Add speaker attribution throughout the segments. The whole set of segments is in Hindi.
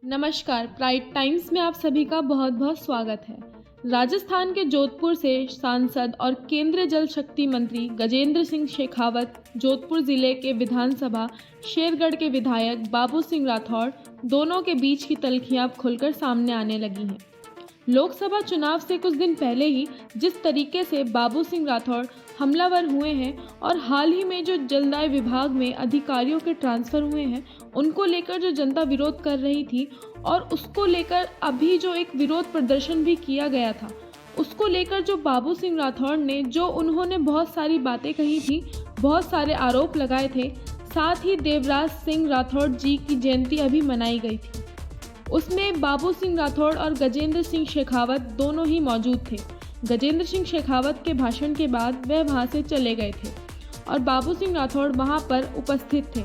Speaker 1: नमस्कार, प्राइड टाइम्स में आप सभी का बहुत बहुत स्वागत है। राजस्थान के जोधपुर से सांसद और केंद्रीय जल शक्ति मंत्री गजेंद्र सिंह शेखावत, जोधपुर जिले के विधानसभा शेरगढ़ के विधायक बाबू सिंह राठौड़ दोनों के बीच की तल्खियां खुलकर सामने आने लगी हैं। लोकसभा चुनाव से कुछ दिन पहले ही जिस तरीके से बाबू सिंह राठौड़ हमलावर हुए हैं और हाल ही में जो जलदाय विभाग में अधिकारियों के ट्रांसफ़र हुए हैं, उनको लेकर जो जनता विरोध कर रही थी और उसको लेकर अभी जो एक विरोध प्रदर्शन भी किया गया था, उसको लेकर जो बाबू सिंह राठौड़ ने जो उन्होंने बहुत सारी बातें कही थी, बहुत सारे आरोप लगाए थे, साथ ही देवराज सिंह राठौड़ जी की जयंती अभी मनाई गई थी। उसमें बाबू सिंह राठौड़ और गजेंद्र सिंह शेखावत दोनों ही मौजूद थे। गजेंद्र सिंह शेखावत के भाषण के बाद वह वहां से चले गए थे और बाबू सिंह राठौड़ वहां पर उपस्थित थे।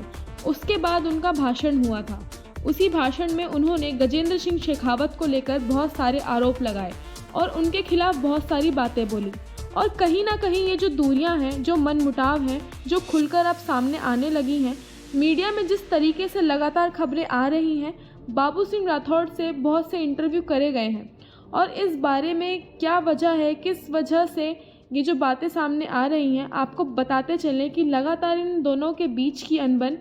Speaker 1: उसके बाद उनका भाषण हुआ था। उसी भाषण में उन्होंने गजेंद्र सिंह शेखावत को लेकर बहुत सारे आरोप लगाए और उनके खिलाफ बहुत सारी बातें बोली। और कहीं ना कहीं ये जो दूरियां हैं, जो मनमुटाव हैं, जो खुलकर अब सामने आने लगी हैं, मीडिया में जिस तरीके से लगातार खबरें आ रही हैं, बाबू सिंह राठौड़ से बहुत से इंटरव्यू करे गए हैं और इस बारे में क्या वजह है, किस वजह से ये जो बातें सामने आ रही हैं, आपको बताते चलें कि लगातार इन दोनों के बीच की अनबन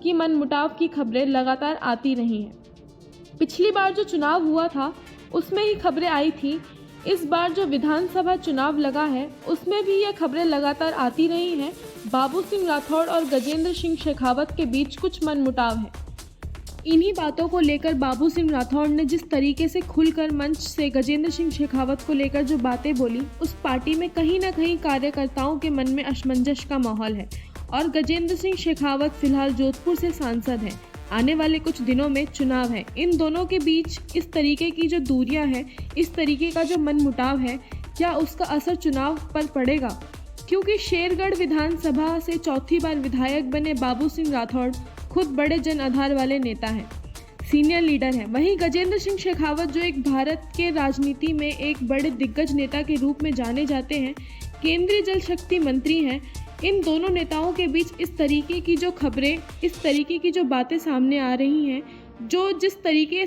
Speaker 1: की मनमुटाव की खबरें लगातार आती रही हैं। पिछली बार जो चुनाव हुआ था उसमें ही खबरें आई थी। इस बार जो विधानसभा चुनाव लगा है उसमें भी ये खबरें लगातार आती रही हैं। बाबू सिंह राठौड़ और गजेंद्र सिंह शेखावत के बीच कुछ मनमुटाव है। इन्हीं बातों को लेकर बाबू सिंह राठौड़ ने जिस तरीके से खुलकर मंच से गजेंद्र सिंह शेखावत को लेकर जो बातें बोली, उस पार्टी में कहीं ना कहीं कार्यकर्ताओं के मन में असमंजस का माहौल है। और गजेंद्र सिंह शेखावत फिलहाल जोधपुर से सांसद हैं। आने वाले कुछ दिनों में चुनाव है। इन दोनों के बीच इस तरीके की जो दूरियां हैं, इस तरीके का जो मनमुटाव है, क्या उसका असर चुनाव पर पड़ेगा? क्योंकि शेरगढ़ विधानसभा से चौथी बार विधायक बने बाबू सिंह राठौड़ खुद बड़े जन आधार वाले नेता हैं, सीनियर लीडर हैं। वहीं गजेंद्र सिंह शेखावत जो एक भारत के राजनीति में एक बड़े दिग्गज नेता के रूप में जाने जाते हैं, केंद्रीय जल शक्ति मंत्री हैं। इन दोनों नेताओं के बीच इस तरीके की जो खबरें, इस तरीके की जो बातें सामने आ रही हैं, जो जिस तरीके से